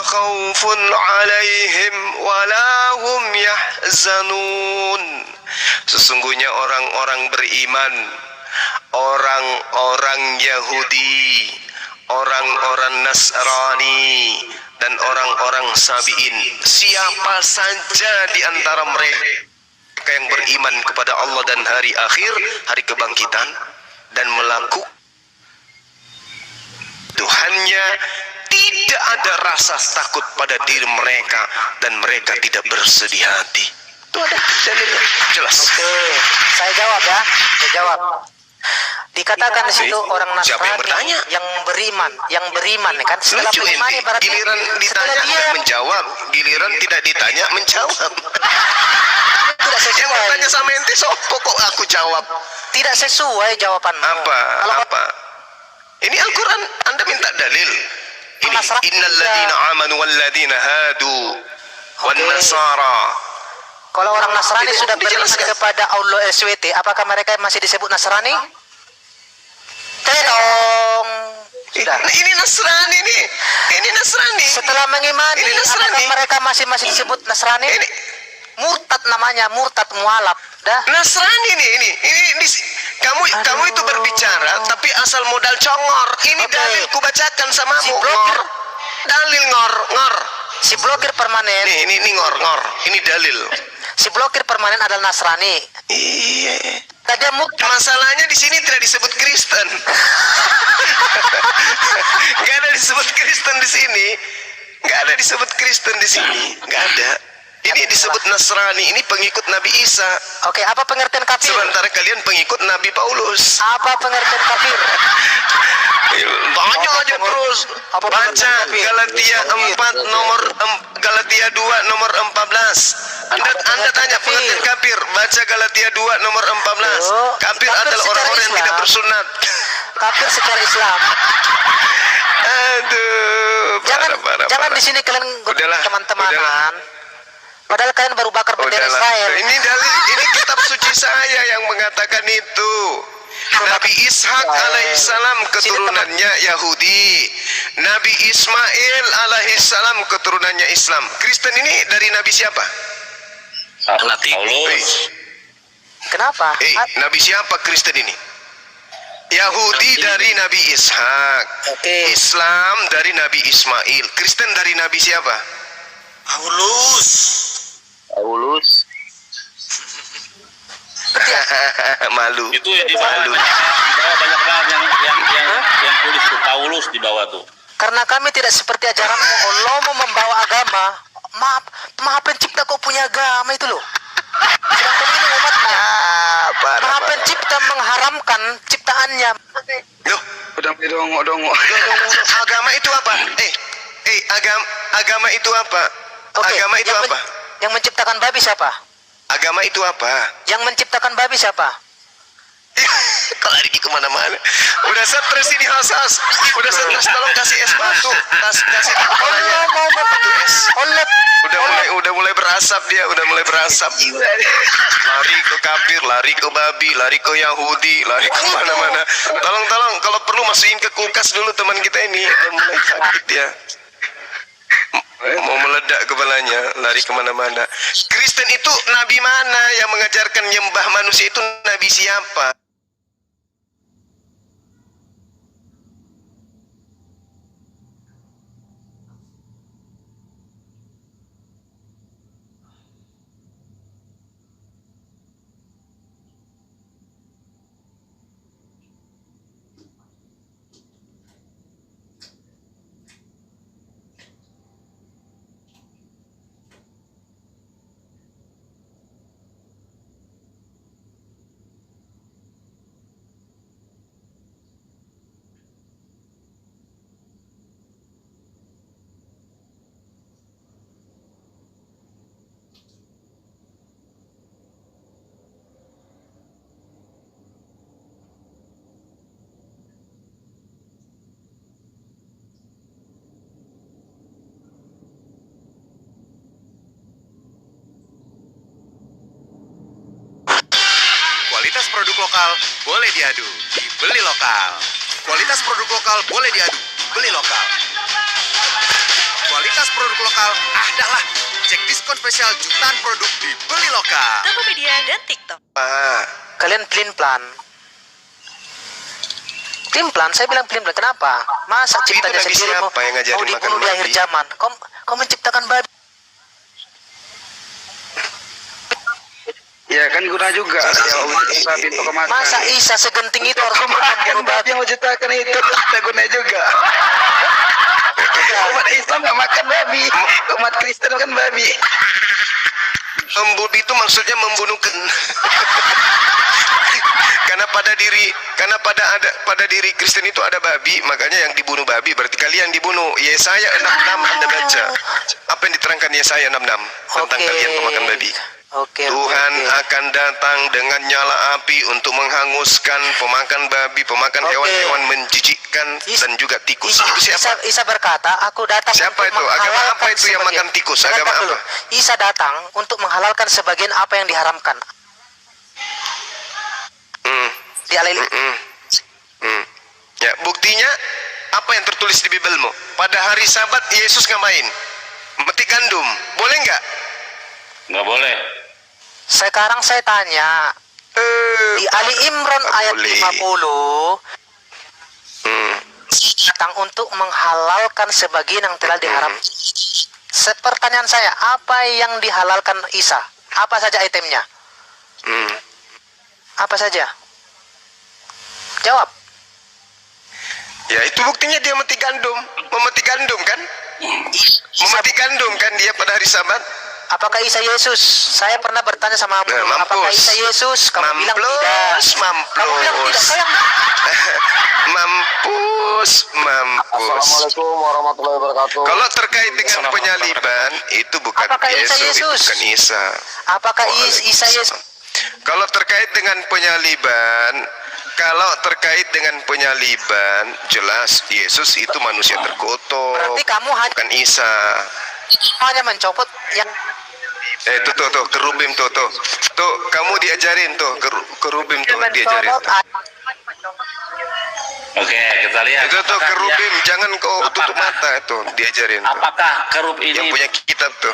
khaufun 'alaihim wa la hum yahzanun. Sesungguhnya orang-orang beriman, orang-orang Yahudi, orang-orang Nasrani, dan orang-orang Sabi'in, siapa saja di antara mereka yang beriman kepada Allah dan hari akhir, hari kebangkitan, dan melakukan Tuhannya, tidak ada rasa takut pada diri mereka dan mereka tidak bersedih hati. Itu ada dalilnya jelas. Oke, saya jawab ya. Saya jawab. Dikatakan di situ orang Nasrani yang beriman kan. Setelah lucu beriman ini, berarti giliran ditanya dia menjawab, giliran tidak ditanya menjawab. Tidak sesuai. Tanya sama ente sopo kok aku jawab. Tidak sesuai jawabanmu. Apa? Ini Al-Quran, Anda minta dalil. Ini innalladzina amanu walladzina hadu wan nasara. Kalau orang Nasrani sudah beriman kepada Allah SWT, apakah mereka masih disebut Nasrani? Tolong. Sudah. Ini Nasrani nih. Ini Nasrani. Setelah mengimani, apakah mereka masih disebut Nasrani? Ini murtad namanya, murtad mualaf. Dah. Nasrani nih, ini kamu itu berbicara tapi asal modal congor. Ini dalil kubacakan samamu. Si blokir. Dalil ngor. Si blokir permanen. Ini ngor. Ini dalil. Si blokir permanen adalah Nasrani. Iya. Tadi masalahnya di sini tidak disebut Kristen. Gak ada disebut Kristen di sini. Gak ada disebut Kristen di sini. Gak ada. Ini disebut Nasrani. Ini pengikut Nabi Isa. Oke, apa pengertian kafir? Sementara kalian pengikut Nabi Paulus. Apa pengertian kafir? Tanya aja terus. Baca Galatia 2 nomor 14. Anda tanya pengertian kafir. Baca Galatia 2 nomor 14. Kafir adalah orang-orang yang tidak bersunat. Kafir secara Islam. Aduh. Jangan di sini kalian teman-teman. Padahal kalian baru bakar bendera Israel. Ini dalil, ini kitab suci saya yang mengatakan itu. Nabi Ishak alaihissalam keturunannya Yahudi. Nabi Ismail alaihissalam keturunannya Islam. Kristen ini dari Nabi siapa? Paulus. Kenapa? Nabi siapa Kristen ini? Yahudi dari Nabi Ishak. Islam dari Nabi Ismail. Kristen dari Nabi siapa? Paulus. Malu. Itu di bawah banyak banget yang tulis tuh Paulus di bawah tuh. Karena kami tidak seperti ajaranmu. Allah mau membawa agama. Maha pencipta kok punya agama itu loh. Sedangkan ini umatnya. Maha pencipta mengharamkan ciptaannya. Loh, dongok. Agama itu apa? Agama itu apa? Agama itu apa? Yang menciptakan babi siapa? Agama itu apa? Yang menciptakan babi siapa? Kalau lagi kemana-mana. Udah stres ini hasas. Udah stres, tolong kasih es batu. Kasih Allah mau batu es. Udah mulai berasap dia. Udah mulai berasap. Lari ke kafir, lari ke babi, lari ke Yahudi, lari ke mana-mana. Tolong. Kalau perlu masukin ke kulkas dulu teman kita ini. Udah mulai sakit dia. Mau meledak kepalanya, lari kemana-mana. Kristen itu nabi mana yang mengajarkan nyembah manusia itu? Nabi siapa? Kualitas produk lokal boleh diadu, beli lokal. Kualitas produk lokal boleh diadu, beli lokal. Kualitas produk mahal, dah lah. Cek diskon spesial jutaan produk di Beli Loka. Tokopedia dan TikTok. Kalian pelin-pelan. Pelin-pelan, saya bilang pelin-pelan. Kenapa? Masa Itu ciptanya Nabi sendiri siapa yang ngajarin mau makan dibunuh di akhir babi? zaman? Kau menciptakan babi. Ya kan guna juga ya untuk babi untuk kemakan. Masa Isa segenting itu harus Makan membunuh babi babi? yang menciptakan itu tak guna juga. Umat Islam nggak makan babi, umat Kristen makan babi. Membunuh itu maksudnya membunuhkan. Karena pada diri Kristen itu ada babi, makanya yang dibunuh babi berarti kalian dibunuh. Yesaya 66 Anda baca. Apa yang diterangkan Yesaya 66 tentang kalian pemakan babi? Tuhan akan datang dengan nyala api untuk menghanguskan pemakan babi, pemakan hewan-hewan menjijikkan dan juga tikus. Itu siapa? Isa berkata, aku datang Siapa untuk itu? Agama menghalalkan apa itu yang sebagian. makan tikus? Dengarkan Agama dulu. apa? Isa datang untuk menghalalkan sebagian apa yang diharamkan. Di Al-Ilm. Ya, buktinya apa yang tertulis di Bibelmu? Pada hari Sabat Yesus ngapain? Metik gandum. Boleh nggak? Nggak boleh. Sekarang saya tanya, di Ali Imran ayat boleh. 50 datang untuk menghalalkan sebagian yang telah diharam. Pertanyaan saya, apa yang dihalalkan Isa? Apa saja itemnya? Apa saja? Jawab. Ya, itu buktinya dia memetik gandum. Memetik gandum kan? Memetik gandum kan dia pada hari Sabat? Apakah Isa Yesus? Saya pernah bertanya sama kamu, Mampus. apakah Isa Yesus? Kamu bilang tidak. Kamu bilang tidak. Saya Mampus. Assalamualaikum warahmatullahi wabarakatuh. Kalau terkait dengan penyaliban itu bukan Apakah Isa Yesus, itu Yesus? bukan Isa. apakah Isa Yesus? Kalau terkait dengan penyaliban, jelas Yesus itu manusia terkutuk. Berarti kamu Bukan Isa. hanya mencopot yang Tuh, kerubim tuh. Tuh, kamu diajarin tuh, kerubim tuh diajarin. mencopot Oke, kita lihat. Itu tuh Apakah kerubim, jangan kau tutup apakah- mata itu, diajarin tuh. Apakah kerub Yang ini punya kitab tuh.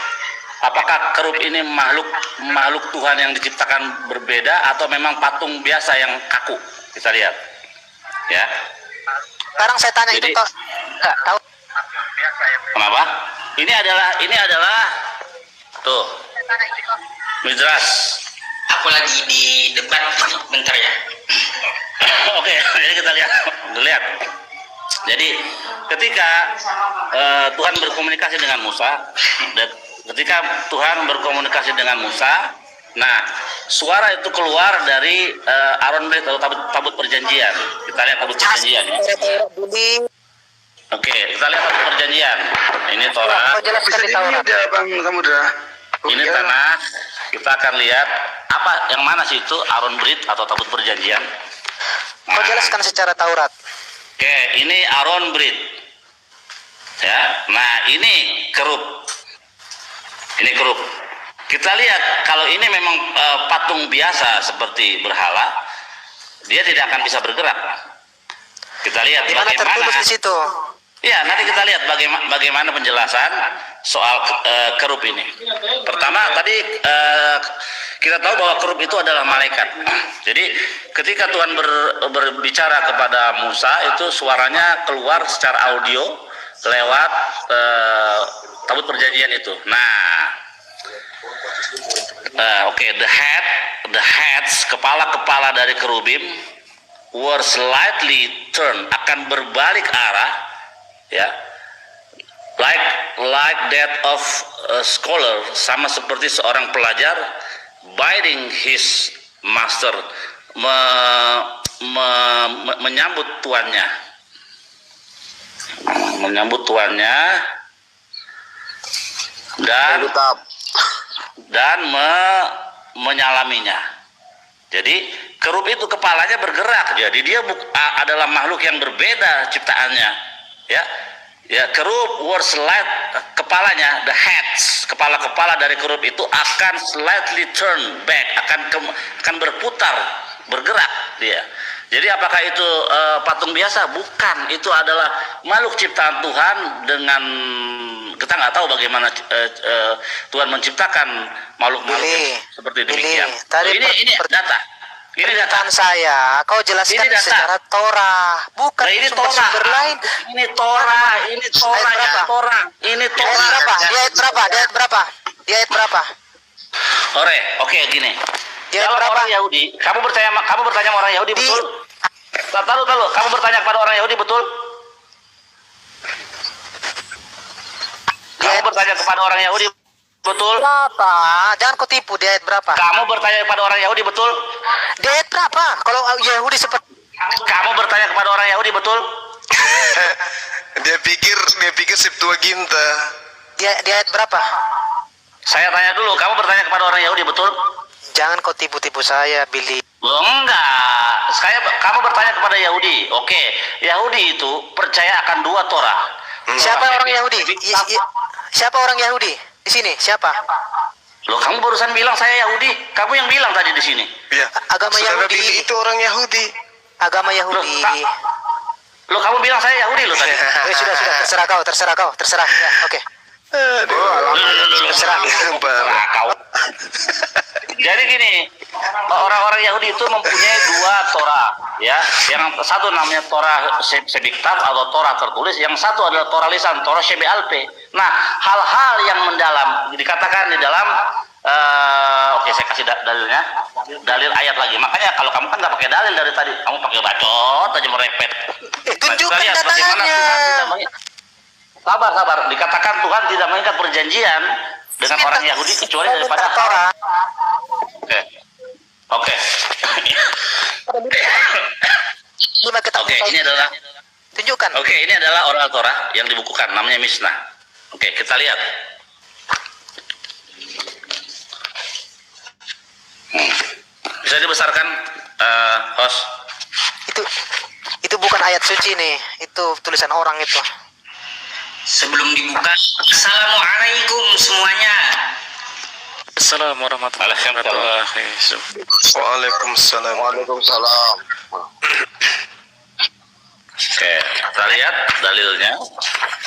apakah kerub ini makhluk Tuhan yang diciptakan berbeda atau memang patung biasa yang kaku? Kita lihat. Ya. sekarang saya tanya Jadi- itu kok enggak tahu. Kenapa? Ini adalah tuh. Midras. Aku lagi di debat bentar ya. Oke, jadi kita lihat. Jadi ketika Tuhan berkomunikasi dengan Musa, dan ketika Tuhan berkomunikasi dengan Musa, nah suara itu keluar dari Aaron Brit atau tabut perjanjian. Kita lihat tabut perjanjian. Ya. Oke, kita lihat tabut perjanjian. Ini Torah. Kau jelaskan di Bisa Taurat. di-mute ya Bang Samudra. Ini tanah. Kita akan lihat apa yang mana sih itu Aaron Brit atau tabut perjanjian. Kau jelaskan secara Taurat. Oke, ini Aaron Brit. Ya, nah ini kerub. Ini kerub. Kita lihat kalau ini memang patung biasa seperti berhala, dia tidak akan bisa bergerak. Kita lihat Di mana tertulis di situ? Ya, nanti kita lihat bagaimana penjelasan soal kerub ini. Pertama, tadi kita tahu bahwa kerub itu adalah malaikat. Jadi, ketika Tuhan berbicara kepada Musa, itu suaranya keluar secara audio lewat tabut perjanjian itu. Oke, the heads, kepala dari kerubim were slightly turned, akan berbalik arah, ya, like that of a scholar, sama seperti seorang pelajar bidding his master, menyambut tuannya, dan menyalaminya. Jadi kerub itu kepalanya bergerak, jadi dia adalah makhluk yang berbeda ciptaannya, ya. Ya, kerub were kepalanya, the heads, kepala dari kerub itu akan slightly turn back, akan berputar, bergerak dia. Jadi apakah itu patung biasa? Bukan, itu adalah makhluk ciptaan Tuhan dengan Kita nggak tahu bagaimana Tuhan menciptakan makhluk-makhluk Billy, seperti Billy, demikian. tadi Ini data. Ini data. Pertanyaan saya, kau jelaskan Ini data. secara Torah, bukan Nah, ini sumber-sumber Torah. lain. Ini Torah, ini Torah, Ayat berapa? ya Torah. Ini Di ayat Torah. berapa? Di ayat berapa? Di ayat berapa? Di ayat berapa? Oke gini. Di ayat Kalau berapa? orang Yahudi, kamu bertanya sama orang Yahudi, Di- betul? Tahu. Kamu bertanya kepada orang Yahudi, betul? Di Kamu ayat bertanya kepada orang Yahudi, betul? berapa? Jangan kau tipu, di ayat berapa? Kamu bertanya kepada orang Yahudi, betul? Di ayat berapa? Kalau Yahudi seperti Kamu bertanya kepada orang Yahudi, betul? Dia pikir Septuaginta. di ayat berapa? Saya tanya dulu, kamu bertanya kepada orang Yahudi, betul? Jangan kau tipu-tipu saya, Billy. Loh, enggak. Kamu bertanya kepada Yahudi. Oke, Yahudi itu percaya akan dua Torah. Siapa Torah orang Yahudi? Siapa orang Yahudi? Di sini, siapa? Loh, kamu barusan bilang saya Yahudi. Kamu yang bilang tadi di sini. Iya. Agama Saudara Yahudi. Billy itu orang Yahudi. Agama Yahudi. Loh, kamu bilang saya Yahudi loh tadi. Sudah, terserah kau. Ya, oke. Terserah kau. Jadi gini, orang-orang Yahudi itu mempunyai dua Torah, ya. Yang satu namanya Torah Sebiktav atau Torah tertulis, yang satu adalah Torah lisan, Torah Shebealpe. Nah, hal-hal yang mendalam dikatakan di dalam oke, saya kasih dalilnya, dalil ayat lagi. Makanya kalau kamu kan nggak pakai dalil dari tadi, kamu pakai bacot aja merepet. Tunjukkan Kita lihat bagaimana datanya. Tuhan tidak sabar. Dikatakan Tuhan tidak mengikat perjanjian dengan orang Yahudi kecuali daripada Torah. Oke. Lima kitab Oke, Musa. ini adalah Tunjukkan. ini adalah oral Torah yang dibukukan, namanya Mishnah. Oke, kita lihat. Bisa dibesarkan, host. Itu bukan ayat suci nih, itu tulisan orang itu. Sebelum dibuka, Assalamualaikum semuanya. Assalamualaikum warahmatullahi wabarakatuh. Waalaikumsalam. Oke, kita lihat dalilnya.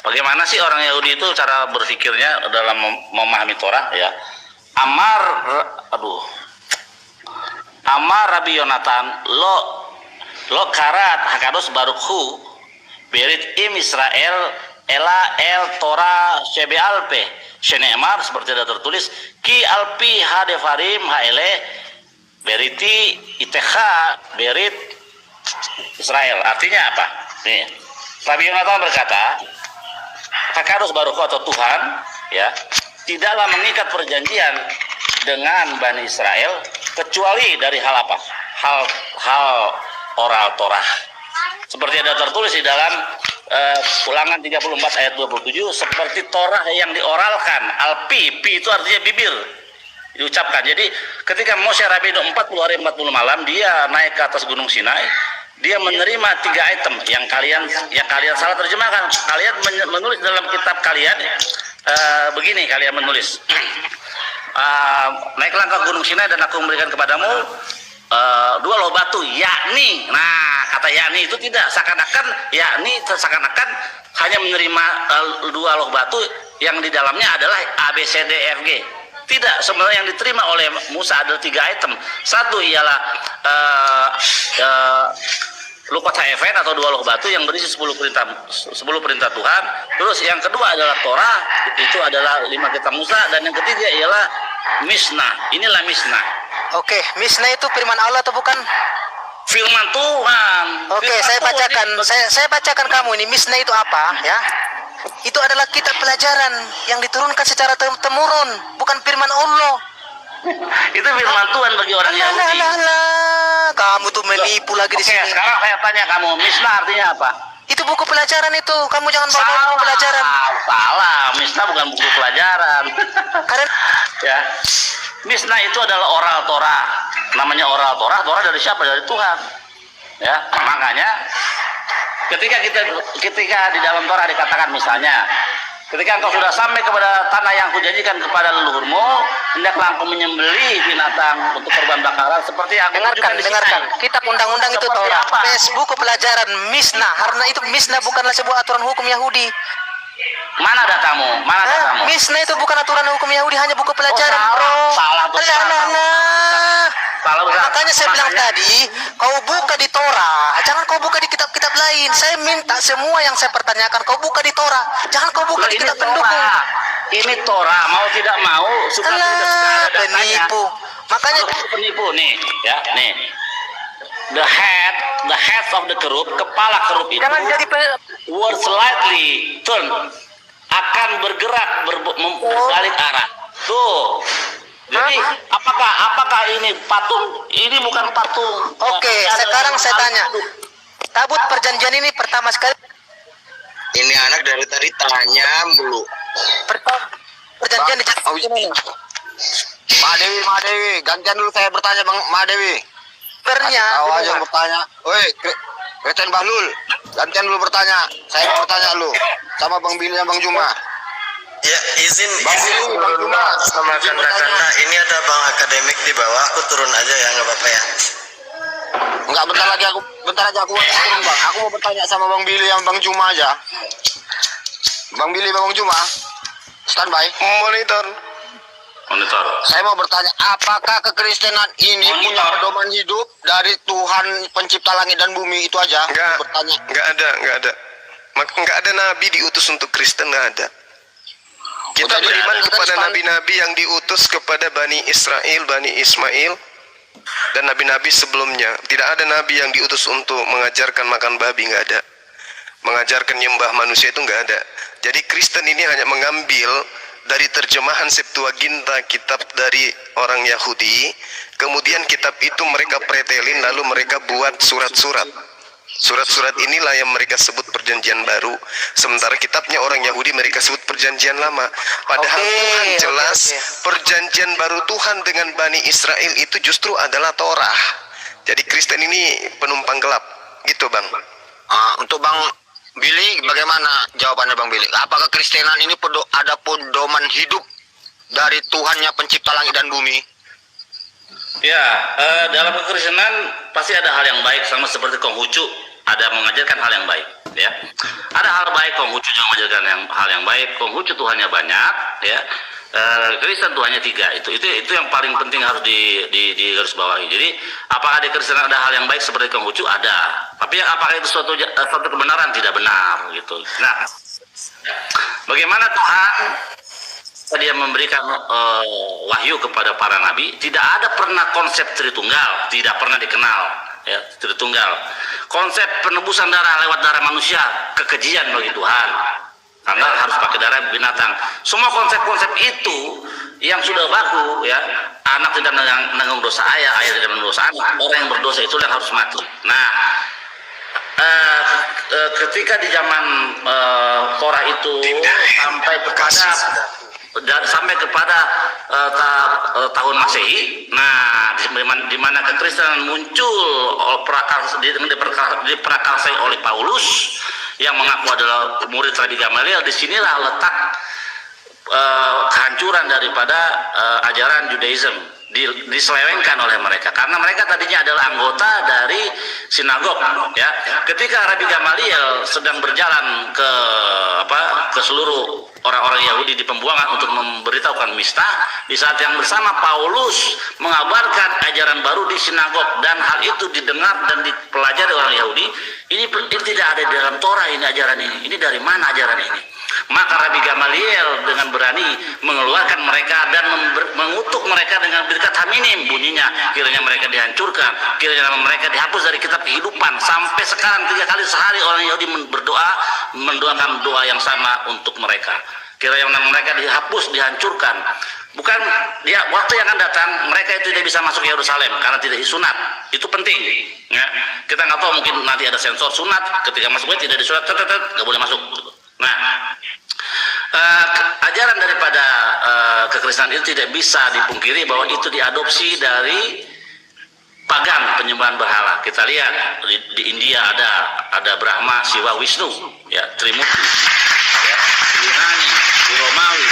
Bagaimana sih orang Yahudi itu cara berpikirnya dalam memahami Torah, ya? Amar Rabbi Yonatan lo karat hakados barukhu berit im Israel ela el Torah shebealpe sheneemar, seperti ada tertulis ki alpi hadevarim haele beriti iteha berit Israel. Artinya apa? Nih, Rabbi Yonatan berkata, hakados barukhu atau Tuhan, ya, tidaklah mengikat perjanjian dengan Bani Israel kecuali dari hal apa? Hal oral Torah. Seperti ada tertulis di dalam Ulangan 34 ayat 27, seperti Torah yang dioralkan. Alpi, pi itu artinya bibir, diucapkan. Jadi ketika Moshe Rabbeinu 40 hari 40 malam dia naik ke atas Gunung Sinai, dia menerima 3 item yang kalian salah terjemahkan. Kalian menulis dalam kitab kalian begini, kalian menulis naiklah ke Gunung Sinai dan aku memberikan kepadamu 2 loh batu, yakni. Nah, kata yakni itu tidak seakan-akan hanya menerima 2 loh batu yang di dalamnya adalah A B C D E F G. Tidak, sebenarnya yang diterima oleh Musa adalah 3 item. Satu ialah Lukat Haeven atau 2 loh batu yang berisi 10 perintah Tuhan. Terus yang kedua adalah Torah, itu adalah 5 kitab Musa, dan yang ketiga ialah Mishnah. Inilah Mishnah. Oke, Mishnah itu firman Allah atau bukan? Firman Tuhan. Oke, Firman saya Tuhan. bacakan. Saya bacakan kamu ini. Mishnah itu apa, ya? Itu adalah kitab pelajaran yang diturunkan secara temurun, bukan firman Allah. Itu firman Tuhan bagi orang Yahudi. Kamu tuh menipu lagi di Oke, sini. sekarang saya tanya kamu, Mishnah artinya apa? Itu buku pelajaran itu. Kamu jangan bawa buku pelajaran. Salah. Mishnah bukan buku pelajaran. Karena Ya. Mishnah itu adalah oral Torah. Namanya oral Torah. Torah dari siapa? Dari Tuhan. Ya, makanya ketika di dalam Torah dikatakan misalnya, ketika engkau sudah sampai kepada tanah yang kujanjikan kepada leluhurmu, hendaklah engkau menyembelih binatang untuk korban bakaran seperti yang aku tunjukkan di dengarkan. Sinai. Kitab undang-undang itu Seperti Torah. apa? Buku pelajaran Mishnah. Karena itu Mishnah bukanlah sebuah aturan hukum Yahudi. Mana datamu? Mana datamu? Misna itu bukan aturan hukum Yahudi, hanya buku pelajaran, Oh, bro. salah besar. Salah besar. Makanya saya bilang tadi, kau buka di Torah, jangan kau buka di kitab-kitab lain. Saya minta semua yang saya pertanyakan kau buka di Torah, jangan kau buka Loh, di ini kitab pendukung. Torah. Ini Torah, mau tidak mau sudah Alah, ada datanya. penipu. Makanya Penipu nih, ya, nih. The head of the kerup, kepala kerup itu jangan jadi were slightly turn, akan bergerak berbalik arah. Tuh. Jadi apakah ini patung? Ini bukan patung. Oke, sekarang saya tanya. Tabut perjanjian ini pertama sekali Ini anak dari tadi tanya mulu. perjanjian di Ma Dewi, gantian dulu saya bertanya Bang Ma Dewi. Sebenarnya Awal yang bertanya, woi, Kristen Bahlul, gantian dulu bertanya. Saya mau bertanya lu, sama Bang Billy dan Bang Juma. Ya, izin Bang Billy, Bang Juma, sama kata-kata ini ada Bang akademik di bawah, aku turun aja ya, nggak apa-apa ya. Enggak, bentar aja aku mau turun Bang. Aku mau bertanya sama Bang Billy yang Bang Juma aja. Bang Billy, Bang Juma, standby. Monitor. Saya mau bertanya, apakah kekristenan ini punya pedoman hidup dari Tuhan pencipta langit dan bumi itu aja? Enggak, Aku bertanya. enggak ada. Enggak ada nabi diutus untuk Kristen, enggak ada. Kita Jadi beriman ada kepada Kristen. nabi-nabi yang diutus kepada Bani Israel, Bani Ismail, dan nabi-nabi sebelumnya. Tidak ada nabi yang diutus untuk mengajarkan makan babi, enggak ada. Mengajarkan nyembah manusia itu enggak ada. Jadi Kristen ini hanya mengambil dari terjemahan Septuaginta, kitab dari orang Yahudi, kemudian kitab itu mereka pretelin, lalu mereka buat surat-surat. Surat-surat inilah yang mereka sebut perjanjian baru, sementara kitabnya orang Yahudi mereka sebut perjanjian lama. Padahal Tuhan jelas perjanjian baru Tuhan dengan Bani Israel itu justru adalah Torah. Jadi Kristen ini penumpang gelap, gitu Bang. Untuk Bang Billy, bagaimana jawabannya Bang Billy? Apakah kekristenan ini ada pedoman hidup dari Tuhannya pencipta langit dan bumi? Ya, dalam kekristenan pasti ada hal yang baik, sama seperti Konghucu ada mengajarkan hal yang baik, ya. Ada hal baik, Konghucu yang mengajarkan hal yang baik. Konghucu Tuhannya banyak, ya. Kristen Tuhannya 3. Itu yang paling penting harus di garis bawahi. Jadi apakah di Kristen ada hal yang baik seperti Konghucu? Ada. Tapi apakah itu suatu kebenaran? Tidak benar, gitu. Nah, bagaimana Tuhan dia memberikan wahyu kepada para nabi? Tidak ada pernah konsep Tritunggal, tidak pernah dikenal, ya, Tritunggal. Konsep penebusan darah lewat darah manusia, kekejian bagi Tuhan. Karena harus pakai darah binatang. Semua konsep-konsep itu yang sudah baku, ya, anak tidak menanggung dosa ayah, ayah tidak menanggung dosa anak, orang yang berdosa itu yang harus mati. Nah, ketika di zaman Korah itu sampai kepada tahun Masehi, nah di mana kekristenan muncul diprakarsai oleh Paulus yang mengaku adalah murid Rabi Gamaliel. Disinilah letak kehancuran daripada ajaran Judaism, diselewengkan oleh mereka karena mereka tadinya adalah anggota dari sinagog, ya. Ketika Rabi Gamaliel sedang berjalan ke seluruh orang-orang Yahudi di pembuangan untuk memberitahukan Mistah, di saat yang bersama Paulus mengabarkan ajaran baru di sinagog, dan hal itu didengar dan dipelajari orang Yahudi. Ini tidak ada di dalam Torah, ini ajaran ini dari mana ajaran ini? Maka Rabi Gamaliel dengan berani mengeluarkan mereka dan mengutuk mereka dengan berkat haminim, bunyinya kiranya mereka dihancurkan, kiranya mereka dihapus dari kitab kehidupan. Sampai sekarang 3 kali sehari orang Yahudi mendoakan doa yang sama untuk mereka, kiranya mereka dihapus, dihancurkan. Bukan ya, waktu yang akan datang mereka itu tidak bisa masuk ke Yerusalem karena tidak disunat. Itu penting, ya. Kita nggak tahu, mungkin nanti ada sensor sunat, ketika masuknya tidak disunat, nggak boleh masuk. Nah, ajaran daripada kekristenan itu tidak bisa dipungkiri bahwa itu diadopsi dari pagan, penyembahan berhala. Kita lihat di India ada Brahma, Siwa, Wisnu, ya, Trimurti, ya, di Yunani, di Romawi.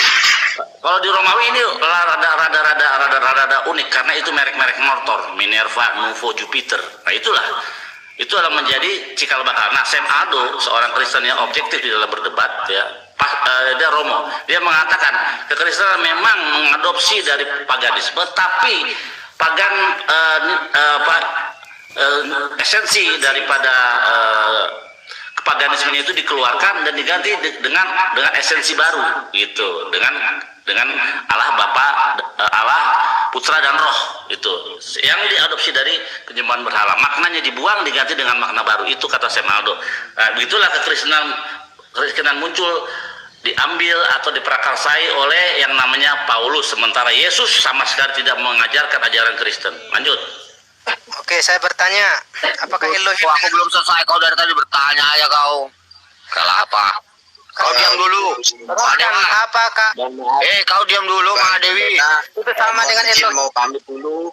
Kalau di Romawi ini rada unik karena itu merek-merek motor, Minerva, Nuvo, Jupiter. Nah itu adalah menjadi cikal bakal. Nah, Sam Aldo, seorang Kristen yang objektif di dalam berdebat, ya, dia Romo. Dia mengatakan kekristenan memang mengadopsi dari paganisme, tapi esensi daripada kepaganisme itu dikeluarkan dan diganti dengan esensi baru gitu, dengan Allah Bapa, Allah Putra dan Roh, itu yang diadopsi dari penyembahan berhala, maknanya dibuang diganti dengan makna baru, itu kata Senaldo. Nah, begitulah kekristenan muncul, diambil atau diprakarsai oleh yang namanya Paulus, sementara Yesus sama sekali tidak mengajarkan ajaran Kristen. Lanjut. Oke, saya bertanya, apakah Elohim? Aku belum selesai, kau dari tadi bertanya aja kau. Kalau apa? Kau diam dulu. Apakah Kau diam dulu, Ma Dewi. itu sama dengan Elohim? Mau pamit dulu.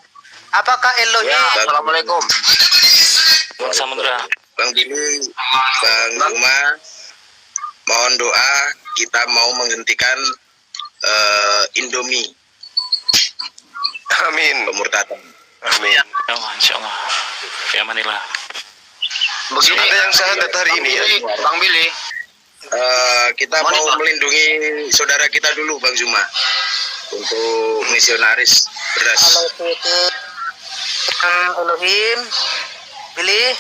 Apakah Elohim? Ya, assalamualaikum. Samudra. Bang Billy, Bang Juma, mohon doa, kita mau menghentikan Indomie Amin. pemurtadan. Amin. Insyaallah. Ya manillah. Begini, Ada yang syahadat hari ini ya? Bang Billy. Kita mau melindungi saudara kita dulu, Bang Juma, untuk misionaris beras. Elohim, pilih.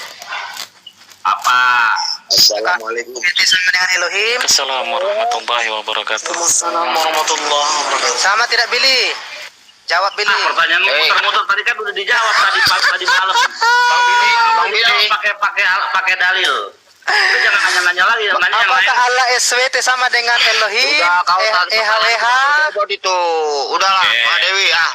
Apa? Assalamualaikum. Pilih sama dengan Elohim. Assalamualaikum warahmatullahi wabarakatuh. Sama tidak pilih? Jawab pilih. Pertanyaanmu muter-muter tadi kan udah dijawab tadi malam. Bang Billy. Pakai dalil. Lu jangan nanya-nanya lagi, nanya yang lain. Apakah Allah SWT sama dengan Elohim? Udah, kau EHWH? berbobot itu. Udahlah, Ma Dewi ah.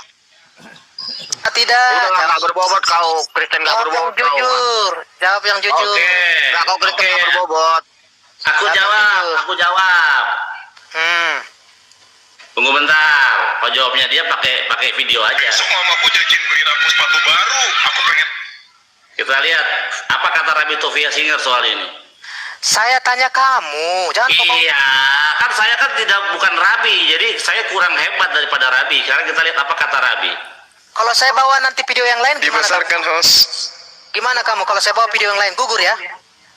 Tidak. Udahlah, nggak berbobot kau. Kristen nggak Jawab yang berbobot kau. jujur. Jawab yang jujur. Oke. Nggak, kau Kristen nggak berbobot. Aku jawab. Tunggu bentar. Kau jawabnya dia pakai video aja. Besok mamaku janjiin beliin aku sepatu baru. Aku pengen. Kita lihat apa kata Rabbi Tovia Singer soal ini. Saya tanya kamu, jangan ngomong. Iya, kan saya kan bukan Rabi, jadi saya kurang hebat daripada Rabi. Sekarang kita lihat apa kata Rabi. Kalau saya bawa nanti video yang lain gimana? Dibesarkan host. Gimana kamu kalau saya bawa video yang lain? Gugur ya?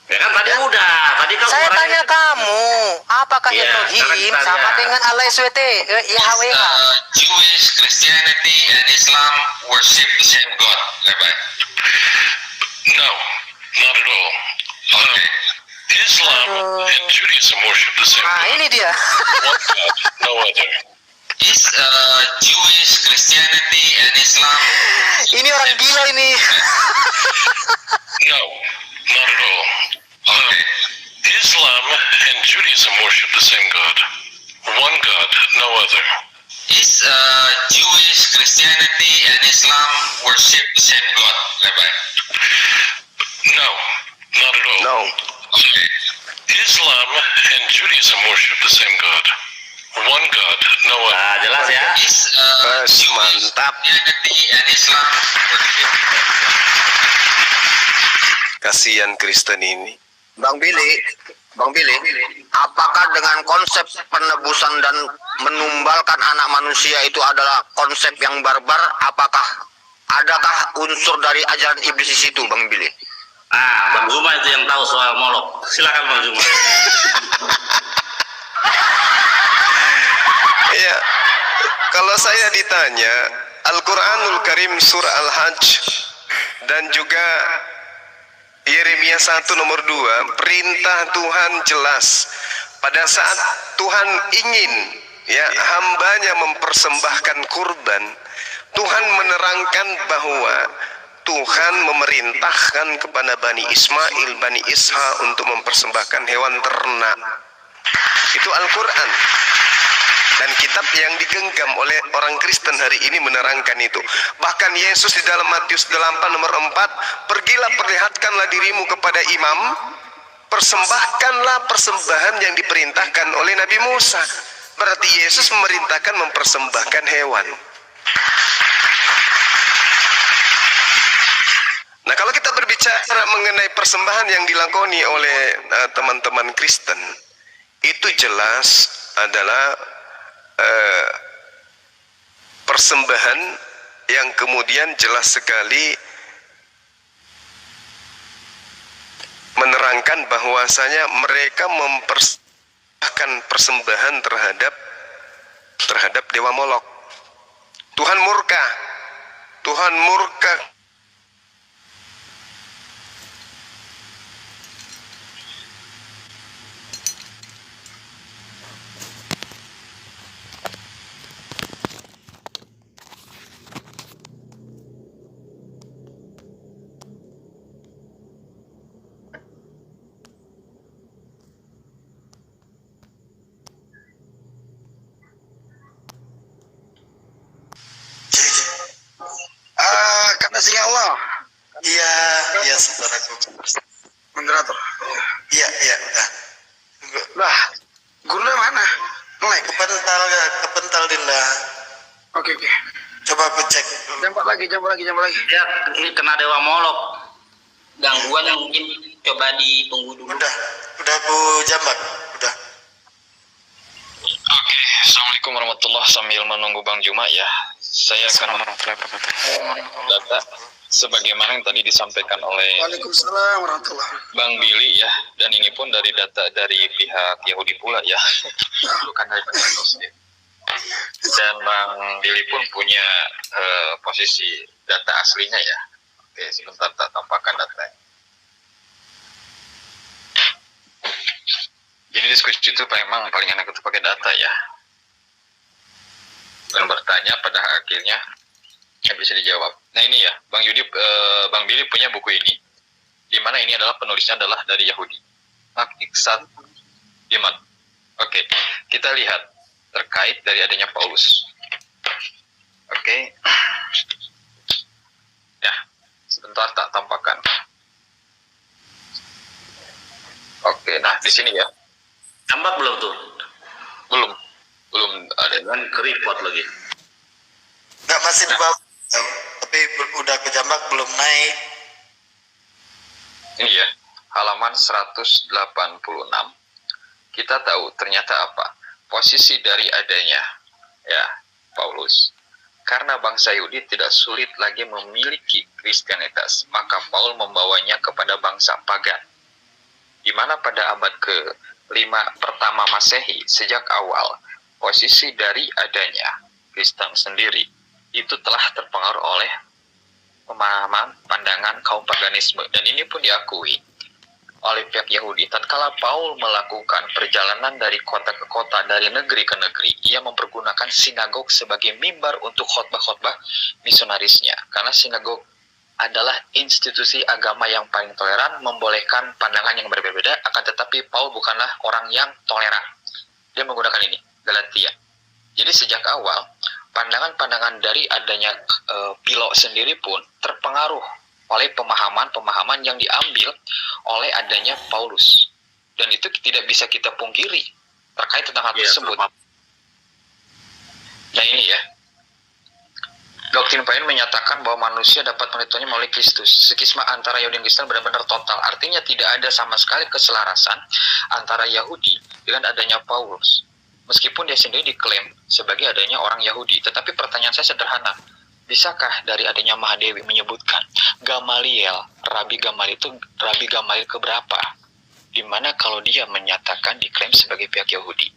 Ya kan tadi udah, tadi kan Saya tanya kamu, apakah Iya, Elohim sekarang kita sama lihat. dengan Allah SWT, YHWH? Jewish, Christianity, and Islam worship the same God, Rabbi. No, not at all. Okay. Islam and Judaism worship the same Nah God, ini dia. one God, no other. Is Jewish, Christianity, and Islam Ini orang gila ini. No, not at all. okay? Islam and Judaism worship the same God, one God, no other. Is Jewish, Christianity, and Islam worship the same God, Rabbi? No, not at all. No. Okay. Islam and Judaism worship the same God, one God, no other. Nah, jelas ya. Is Bas, mantap. Christianity and Islam worship? Kasihan Kristen ini. Bang Billy, apakah dengan konsep penebusan dan menumbalkan anak manusia itu adalah konsep yang barbar? Adakah unsur dari ajaran iblis di situ, Bang Billy? Bang Zuma itu yang tahu soal Molok. Silakan Bang Zuma. Iya. Kalau saya ditanya, Al-Qur'anul Karim surah Al-Hajj dan juga Yeremia 1 nomor 2, perintah Tuhan jelas. Pada saat Tuhan ingin hambanya mempersembahkan kurban, Tuhan menerangkan bahwa Tuhan memerintahkan kepada Bani Ismail, Bani Isha untuk mempersembahkan hewan ternak. Itu Al-Quran. Dan kitab yang digenggam oleh orang Kristen hari ini menerangkan itu. Bahkan Yesus di dalam Matius 8 nomor 4, pergilah perlihatkanlah dirimu kepada imam, persembahkanlah persembahan yang diperintahkan oleh Nabi Musa. Berarti Yesus memerintahkan mempersembahkan hewan. Nah, kalau kita berbicara mengenai persembahan yang dilakoni oleh teman-teman Kristen, itu jelas adalah persembahan yang kemudian jelas sekali menerangkan bahwasanya mereka bahkan persembahan terhadap dewa Molok. Tuhan murka. Tuhan murka. Kata sing Allah. Iya, saudaraku. Moderator. Iya, udah. Lah, gurunya mana? Melek. Kepental Dinda. Oke. Coba aku cek. Jambak lagi. Ya, ini kena dewa Molok. Gangguan yang mungkin coba ditunggu dulu. Udah aku jambak. Udah. Oke, Assalamualaikum warahmatullahi wabarakatuh. Sambil menunggu Bang Juma ya, saya akan data sebagaimana yang tadi disampaikan oleh Waalaikumsalam warahmatullahi. Bang Billy ya, dan ini pun dari data dari pihak Yahudi pula ya, bukan dari pihak Muslim. Dan Bang Billy pun punya posisi data aslinya ya. Oke, sebentar tak tampakkan datanya. Jadi diskusi itu memang paling enak itu pakai data ya. Dan bertanya pada akhirnya yang bisa dijawab. Nah ini ya, Bang Billy punya buku ini, di mana ini adalah penulisnya adalah dari Yahudi. Iksat Iman. Oke, kita lihat terkait dari adanya Paulus. Oke. Ya, sebentar tak tampakkan. Oke, nah di sini ya. Tambah belum tuh? Belum ada. Dengan keripot lagi. Enggak, masih di bawah. Tapi udah ke jambak belum naik. Ini ya, halaman 186. Kita tahu ternyata apa? Posisi dari adanya ya Paulus. Karena bangsa Yahudi tidak sulit lagi memiliki Kristianitas, maka Paul membawanya kepada bangsa pagan. Di mana pada abad ke-5 pertama Masehi, sejak awal posisi dari adanya Kristen sendiri itu telah terpengaruh oleh pemahaman pandangan kaum paganisme, dan ini pun diakui oleh pihak Yahudi. Tatkala Paul melakukan perjalanan dari kota ke kota, dari negeri ke negeri, ia mempergunakan sinagog sebagai mimbar untuk khotbah-khotbah misionarisnya, karena sinagog adalah institusi agama yang paling toleran, membolehkan pandangan yang berbeda, akan tetapi Paul bukanlah orang yang toleran. Dia menggunakan ini, Galatia. Jadi sejak awal, pandangan-pandangan dari adanya Pilo sendiri pun terpengaruh oleh pemahaman-pemahaman yang diambil oleh adanya Paulus. Dan itu tidak bisa kita pungkiri terkait tentang hal tersebut. Nah ini ya, doktrin Paine menyatakan bahwa manusia dapat mengetahuinya melalui Kristus. Skisma antara Yahudi dan Kristen benar-benar total. Artinya tidak ada sama sekali keselarasan antara Yahudi dengan adanya Paulus. Meskipun dia sendiri diklaim sebagai adanya orang Yahudi. Tetapi pertanyaan saya sederhana. Bisakah dari adanya Mahadewi menyebutkan Gamaliel, Rabi Gamaliel itu Rabi Gamaliel keberapa? Dimana kalau dia menyatakan diklaim sebagai pihak Yahudi.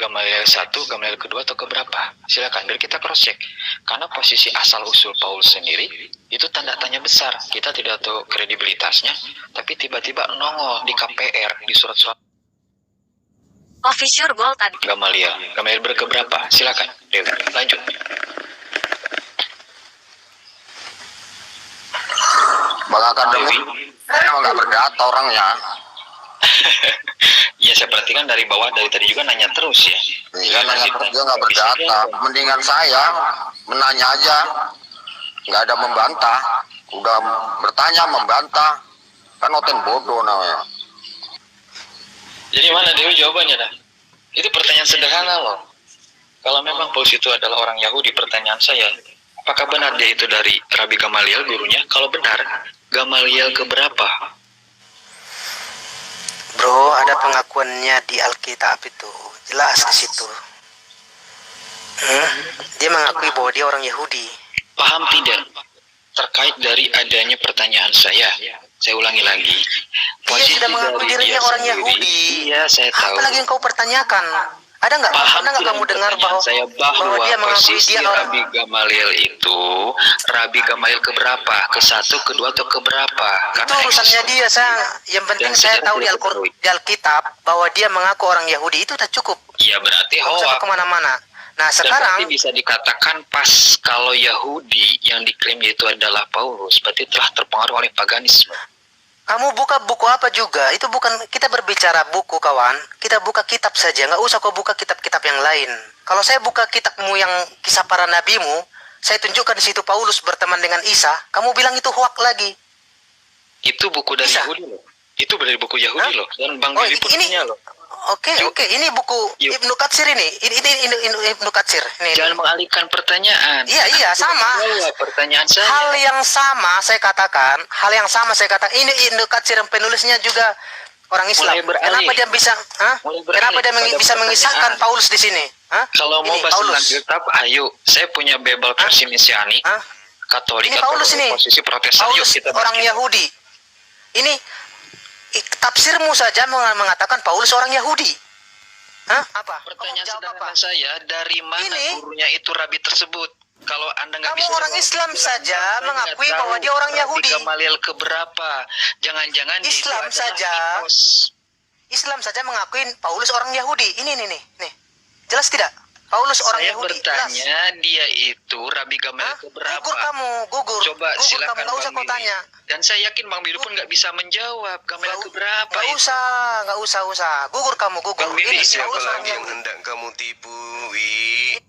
Gamaliel 1, Gamaliel kedua atau keberapa? Silakan, biar kita cross check. Karena posisi asal usul Paulus sendiri itu tanda tanya besar. Kita tidak tahu kredibilitasnya, tapi tiba-tiba nongol di KPR, di surat-surat Official goal tadi. Gamaliel berkeberapa? Silakan, Dewi, lanjut. Bang akademik emang nggak berdata orangnya. Ya saya perhatikan dari bawah, dari tadi juga nanya terus ya. Iya, nanya terus dia nggak berdata. Mendingan saya menanya aja, nggak ada membantah. Udah bertanya membantah, kan oten bodoh namanya. Jadi mana Dewi jawabannya dah? Itu pertanyaan sederhana loh. Kalau memang Paulus itu adalah orang Yahudi, pertanyaan saya, apakah benar dia itu dari Rabi Gamaliel gurunya? Kalau benar, Gamaliel keberapa? Bro, ada pengakuannya di Alkitab itu, jelas di situ. Dia mengakui bahwa dia orang Yahudi. Paham tidak? terkait dari adanya pertanyaan saya ulangi lagi. Dia sudah mengakui dari dirinya dia orang sendiri, Yahudi. Iya, saya tahu. Apa lagi yang kau pertanyakan? Ada nggak? Paham Pernah nggak kamu dengar bahwa saya bahwa dia mengakui posisi dia orang? Rabi Gamaliel itu Rabi Gamaliel keberapa? Ke-1, kedua atau keberapa? Itu urusannya dia, saya. Yang penting Dan saya sejarah tahu di tidak Al-Quran, ketahui. di Alkitab bahwa dia mengaku orang Yahudi itu sudah cukup. Iya, berarti Nggak usah hoax. kemana-mana. Nah Dan sekarang berarti bisa dikatakan pas kalau Yahudi yang diklaim itu adalah Paulus, berarti telah terpengaruh oleh paganisme. kamu buka buku apa juga, itu bukan kita berbicara buku kawan. Kita buka kitab saja, nggak usah kau buka kitab-kitab yang lain. Kalau saya buka kitabmu yang kisah para nabimu, saya tunjukkan di situ Paulus berteman dengan Isa, kamu bilang itu hoak lagi. Itu buku dari Bisa. Yahudi loh. Itu dari buku Yahudi Hah? loh. Dan Bang Oh, Billy pun ini- punya loh. Oke, ini buku Yuk. Ibnu Katsir ini. Ini Ibnu Katsir. Ini. Jangan mengalihkan pertanyaan. Iya, sama. Jawab pertanyaan saya. Hal yang sama saya katakan, ini Ibnu Katsir yang penulisnya juga orang Islam. Mulai beralih. Kenapa dia bisa? Mulai beralih Kenapa dia pada bisa pertanyaan. mengisahkan Paulus di sini? Kalau mau Ini bahas Paulus. tentang kitab, ayo. Saya punya Bible versi Mesianik, Hah? Katolik, Ini atau Paulus ini. posisi Protestan. Yuk Paulus kita orang bahas. Yahudi. Ini tafsirmu saja mengatakan Paulus orang Yahudi. Apa? Pertanyaan Kamu jawab sederhana apa? saya, dari mana Ini- gurunya itu Rabi tersebut? Kalau Anda nggak Kamu bisa orang jawab, Islam bilang, saja saya mengakui nggak bahwa tahu dia orang Rabi Yahudi. Gamaliel keberapa? Jangan-jangan dia itu Islam adalah saja. mitos. Islam saja mengakui Paulus orang Yahudi. Ini nih. Jelas tidak? Paulus orang Saya Yahudi. bertanya, dia itu Rabi Gamaliel keberapa? Gugur kamu, gugur. Coba Gugur silakan kamu, nggak usah Bang kau Billy. tanya. Dan saya yakin Bang Billy pun nggak bisa menjawab Gamaliel keberapa Nggak itu. usah. Gugur kamu, gugur. Bang Billy, Ini Siapa Paulus orang lagi yang Yahudi. hendak kamu tipu, Wi?